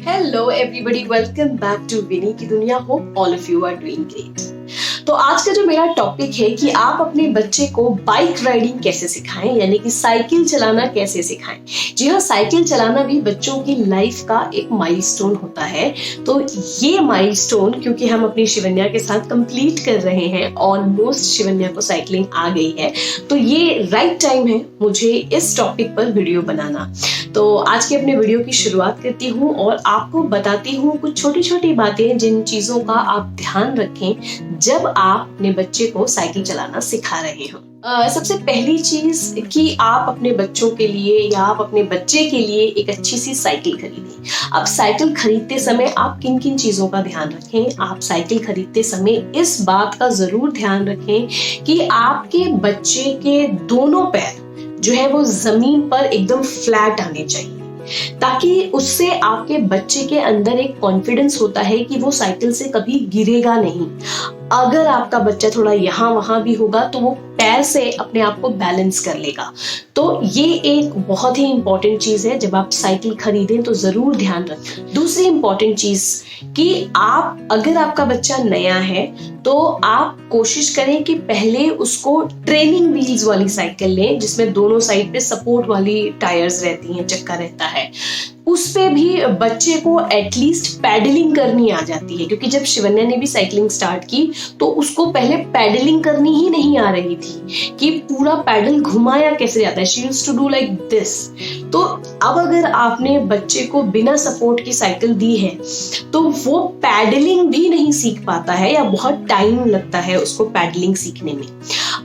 Hello everybody, welcome back to विनी की दुनिया। Hope all of you are doing great। तो आज का जो मेरा टॉपिक है कि आप अपने बच्चे को बाइक राइडिंग कैसे सिखाएं, यानी कि साइकिल चलाना कैसे सिखाएं। जी हाँ, साइकिल चलाना भी बच्चों की लाइफ का एक माइलस्टोन होता है। तो ये माइलस्टोन क्योंकि हम अपनी शिवन्या के साथ कंप्लीट कर रहे हैं, ऑलमोस्ट शिवन्या को साइकिलिंग आ गई है, तो ये राइट टाइम है मुझे इस टॉपिक पर वीडियो बनाना। तो आज के अपने वीडियो की शुरुआत करती हूँ और आपको बताती हूँ कुछ छोटी छोटी बातें जिन चीजों का आप ध्यान रखें जब आप अपने बच्चे को साइकिल चलाना सिखा रहे हो। सबसे पहली चीज कि आप अपने बच्चों के लिए या आप अपने बच्चे के लिए एक अच्छी सी साइकिल खरीदें। अब साइकिल खरीदते समय आप किन किन चीजों का ध्यान रखें? आप साइकिल खरीदते समय इस बात का जरूर ध्यान रखें कि आपके बच्चे के दोनों पैर जो है वो जमीन पर एकदम फ्लैट आने चाहिए, ताकि उससे आपके बच्चे के अंदर एक कॉन्फिडेंस होता है कि वो साइकिल से कभी गिरेगा नहीं। अगर आपका बच्चा थोड़ा यहाँ वहां भी होगा तो वो पैर से अपने आप को बैलेंस कर लेगा। तो ये एक बहुत ही इंपॉर्टेंट चीज है, जब आप साइकिल खरीदें तो जरूर ध्यान रखें। दूसरी इंपॉर्टेंट चीज कि आप अगर आपका बच्चा नया है तो आप कोशिश करें कि पहले उसको ट्रेनिंग व्हील्स वाली साइकिल लें, जिसमें दोनों साइड पे सपोर्ट वाली टायर्स रहती हैं, चक्का रहता है। उस पे भी बच्चे को एटलीस्ट पैडलिंग करनी आ जाती है, क्योंकि जब शिवन्या ने भी साइकिलिंग स्टार्ट की तो उसको पहले पैडलिंग करनी ही नहीं आ रही थी कि पूरा पैडल घुमाया कैसे जाता है। She used to do like this. तो अब अगर आपने बच्चे को बिना सपोर्ट की साइकिल दी है तो वो पैडलिंग भी नहीं सीख पाता है या बहुत टाइम लगता है उसको पैडलिंग सीखने में।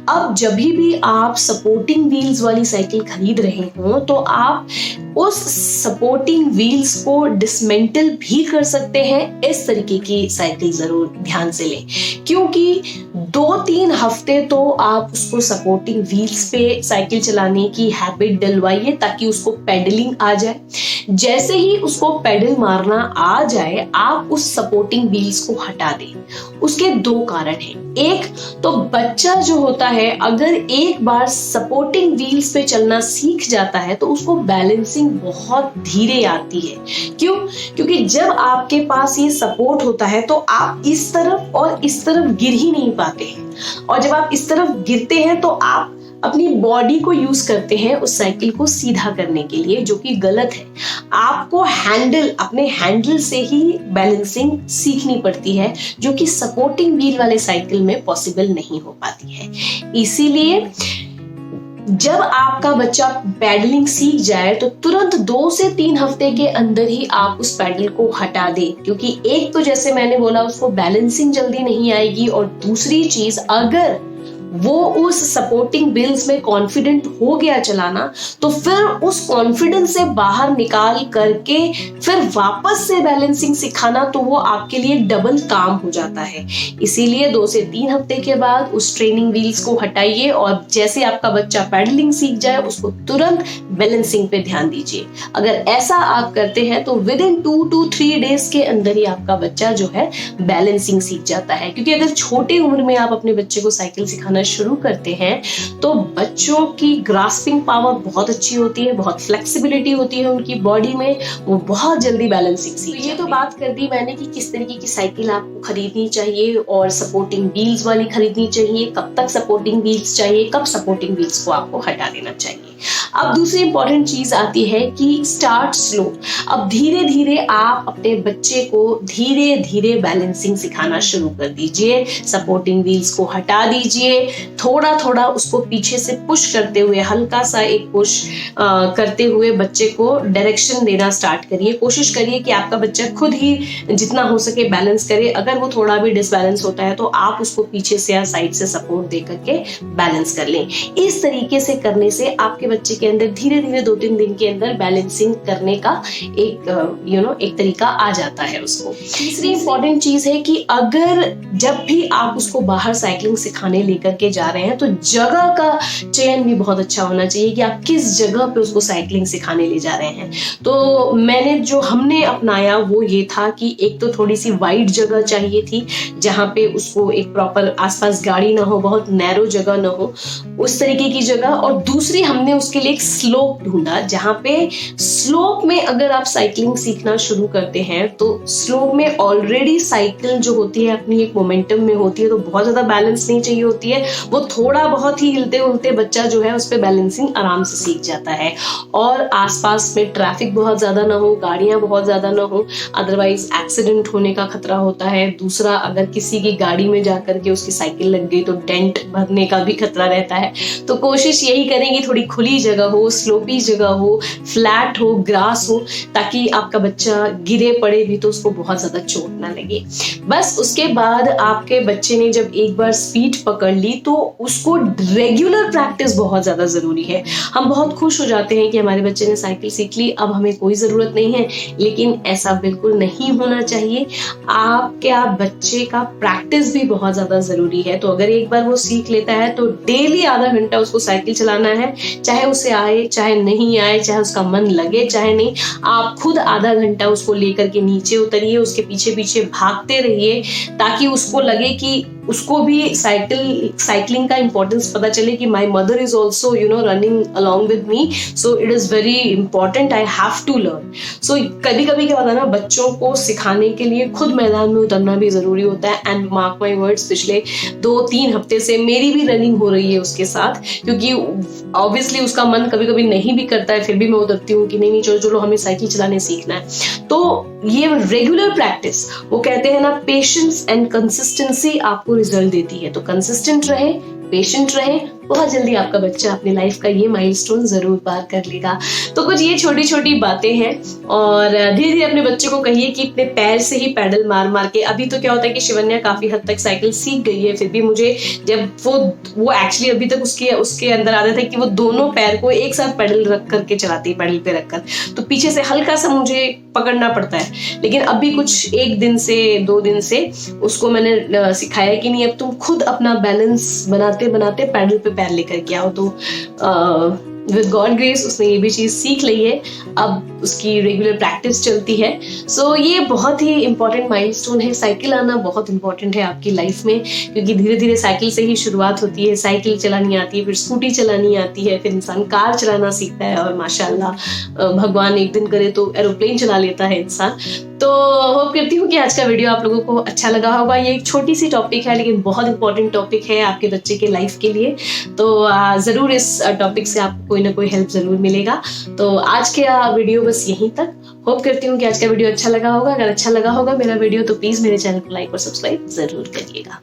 अब जब भी आप सपोर्टिंग व्हील्स वाली साइकिल खरीद रहे हो तो आप उस सपोर्टिंग व्हील्स को डिसमेंटल भी कर सकते हैं। इस तरीके की साइकिल जरूर ध्यान से लें, क्योंकि 2-3 हफ्ते तो आप उसको सपोर्टिंग व्हील्स पे साइकिल चलाने की हैबिट डलवाइए ताकि उसको पेडलिंग आ जाए। जैसे ही उसको पेडल मारना आ जाए आप उस सपोर्टिंग व्हील्स को हटा दें। उसके 2 कारण हैं। एक तो बच्चा जो होता है अगर एक बार सपोर्टिंग व्हील्स पे चलना सीख जाता है तो उसको बैलेंसिंग बहुत धीरे आती है। क्यों? क्योंकि जब आपके पास ये सपोर्ट होता है तो आप इस तरफ और इस तरफ गिर ही नहीं पाते हैं, और जब आप इस तरफ गिरते हैं तो आप अपनी बॉडी को यूज करते हैं उस साइकिल को सीधा करने के लिए, जो कि गलत है। आपको अपने हैंडल से ही बैलेंसिंग सीखनी पड़ती है, जो कि सपोर्टिंग व्हील वाले साइकिल में पॉसिबल नहीं हो पाती है। इसीलिए जब आपका बच्चा पैडलिंग सीख जाए तो तुरंत 2 से 3 हफ्ते के अंदर ही आप उस पैडल को हटा दें, क्योंकि एक तो जैसे मैंने बोला उसको बैलेंसिंग जल्दी नहीं आएगी, और दूसरी चीज अगर वो उस सपोर्टिंग व्हील्स में कॉन्फिडेंट हो गया चलाना तो फिर उस कॉन्फिडेंस से बाहर निकाल करके फिर वापस से बैलेंसिंग सिखाना तो वो आपके लिए डबल काम हो जाता है। इसीलिए 2 से 3 हफ्ते के बाद उस ट्रेनिंग व्हील्स को हटाइए और जैसे आपका बच्चा पैडलिंग सीख जाए उसको तुरंत बैलेंसिंग पे ध्यान दीजिए। अगर ऐसा आप करते हैं तो विद इन 2 to 3 डेज के अंदर ही आपका बच्चा जो है बैलेंसिंग सीख जाता है। क्योंकि अगर छोटे उम्र में आप अपने बच्चे को साइकिल सिखाना शुरू करते हैं तो बच्चों की ग्रास्पिंग पावर बहुत अच्छी होती है, बहुत फ्लेक्सिबिलिटी होती है उनकी बॉडी में, वो बहुत जल्दी बैलेंसिंग सीख जाते हैं। ये तो बात कर दी मैंने कि किस तरीके की साइकिल आपको खरीदनी चाहिए और सपोर्टिंग व्हील्स वाली खरीदनी चाहिए, कब तक सपोर्टिंग व्हील्स चाहिए, कब सपोर्टिंग व्हील्स को आपको हटा देना चाहिए। अब दूसरी इंपॉर्टेंट चीज आती है कि स्टार्ट स्लो। अब धीरे धीरे आप अपने बच्चे को धीरे धीरे बैलेंसिंग सिखाना शुरू कर दीजिए। सपोर्टिंग व्हील्स को हटा दीजिए, थोड़ा थोड़ा उसको पीछे से पुश करते हुए, हल्का सा एक पुश करते हुए बच्चे को डायरेक्शन देना स्टार्ट करिए। कोशिश करिए कि आपका बच्चा खुद ही जितना हो सके बैलेंस करे। अगर वो थोड़ा भी डिसबैलेंस होता है तो आप उसको पीछे से या साइड से सपोर्ट दे करके बैलेंस कर लें। इस तरीके से करने से आपके बच्चे के अंदर धीरे धीरे 2-3 दिन के अंदर बैलेंसिंग करने का एक तरीका आ जाता है उसको। तीसरी इंपॉर्टेंट चीज है कि अगर जब भी आप उसको बाहर साइकिलिंग सिखाने लेकर के जा रहे हैं तो जगह का चयन भी बहुत अच्छा होना चाहिए कि आप किस जगह पे उसको साइकिलिंग सिखाने ले जा रहे हैं। तो हमने अपनाया वो ये था कि एक तो थोड़ी सी वाइड जगह चाहिए थी जहाँ पे उसको एक प्रॉपर आसपास गाड़ी ना हो, बहुत नैरो जगह ना हो, उस तरीके की जगह। और दूसरी हमने उसके लिए एक स्लोप ढूंढा, जहाँ पे स्लोप में अगर आप साइकिलिंग सीखना शुरू करते हैं तो स्लोप में ऑलरेडी साइकिल जो होती है अपनी एक मोमेंटम में होती है, तो बहुत ज्यादा बैलेंस नहीं चाहिए होती है, वो थोड़ा बहुत ही हिलते उलते बच्चा जो है उस पर बैलेंसिंग आराम से सीख जाता है। और आसपास में ट्रैफिक बहुत ज्यादा ना हो, गाड़ियां बहुत ज्यादा ना हो, अदरवाइज एक्सीडेंट होने का खतरा होता है। दूसरा, अगर किसी की गाड़ी में जाकर के उसकी साइकिल लग गई तो डेंट भरने का भी खतरा रहता है। तो कोशिश यही करेंगे थोड़ी खुली जगह हो, स्लोपी जगह हो, फ्लैट हो, ग्रास हो, ताकि आपका बच्चा गिरे पड़े भी तो उसको बहुत ज्यादा चोट ना लगे। बस उसके बाद आपके बच्चे ने जब एक बार स्पीड पकड़ ली तो उसको रेगुलर प्रैक्टिस बहुत ज्यादा जरूरी है। हम बहुत खुश हो जाते हैं कि हमारे बच्चे ने साइकिल सीख ली, अब हमें कोई जरूरत नहीं है, लेकिन ऐसा बिल्कुल नहीं होना चाहिए। आपके बच्चे का प्रैक्टिस भी बहुत ज्यादा जरूरी है। तो अगर एक बार वो सीख लेता है तो डेली आधा घंटा उसको साइकिल चलाना है, चाहे उसे आए चाहे नहीं आए, चाहे उसका मन लगे चाहे नहीं। आप खुद आधा घंटा उसको लेकर के नीचे उतरिए, उसके पीछे पीछे भागते रहिए, ताकि उसको लगे कि उसको भी साइकिलिंग का इंपॉर्टेंस पता चले कि my mother is also running along with me, so it is very important, I have to learn. So कभी कभी क्या होता है ना, बच्चों को सिखाने के लिए खुद मैदान में उतरना भी जरूरी होता है। एंड मार्क माई वर्ड्स, पिछले 2-3 हफ्ते से मेरी भी रनिंग हो रही है उसके साथ, क्योंकि ऑब्वियसली उसका मन कभी कभी नहीं भी करता है, फिर भी मैं उतरती हूँ कि नहीं चलो चलो हमें साइकिल चलाने सीखना है। तो ये रेगुलर प्रैक्टिस, वो कहते हैं ना, पेशेंस एंड कंसिस्टेंसी आपको रिजल्ट देती है। तो कंसिस्टेंट रहे, पेशेंट रहे, बहुत जल्दी आपका बच्चा अपनी लाइफ का ये माइलस्टोन जरूर पार कर लेगा। तो कुछ ये छोटी छोटी बातें हैं, और धीरे धीरे अपने बच्चे को कहिए कि अपने पैर से ही पैडल मार मार के। अभी तो क्या होता है कि शिवन्या काफी हद तक साइकिल सीख गई है, फिर भी मुझे जब वो एक्चुअली अभी तक उसके अंदर आदत है कि वो दोनों पैर को एक साथ पैडल रख करके चलाती है, पैडल पे रखकर, तो पीछे से हल्का सा मुझे पकड़ना पड़ता है। लेकिन अभी कुछ 1 दिन से 2 दिन से उसको मैंने सिखाया कि नहीं, अब तुम खुद अपना बैलेंस बनाते बनाते पैडल पे पैर लेकर के आओ। तो विद गॉड ग्रेस उसने ये भी चीज सीख ली है, अब उसकी रेगुलर प्रैक्टिस चलती है। सो ये बहुत ही इंपॉर्टेंट माइलस्टोन है। साइकिल आना बहुत इंपॉर्टेंट है आपकी लाइफ में, क्योंकि धीरे धीरे साइकिल से ही शुरुआत होती है। साइकिल चलानी आती है, फिर स्कूटी चलानी आती है, फिर इंसान कार चलाना सीखता है, और माशाल्लाह भगवान एक दिन करे तो एरोप्लेन चला लेता है इंसान। तो होप करती हूँ कि आज का वीडियो आप लोगों को अच्छा लगा होगा। ये एक छोटी सी टॉपिक है, लेकिन बहुत इंपॉर्टेंट टॉपिक है आपके बच्चे के लाइफ के लिए। तो जरूर इस टॉपिक से आपको कोई ना कोई हेल्प जरूर मिलेगा। तो आज का वीडियो बस यहीं तक। होप करती हूँ कि आज का वीडियो अच्छा लगा होगा। अगर अच्छा लगा होगा मेरा वीडियो तो प्लीज मेरे चैनल को लाइक और सब्सक्राइब जरूर करिएगा।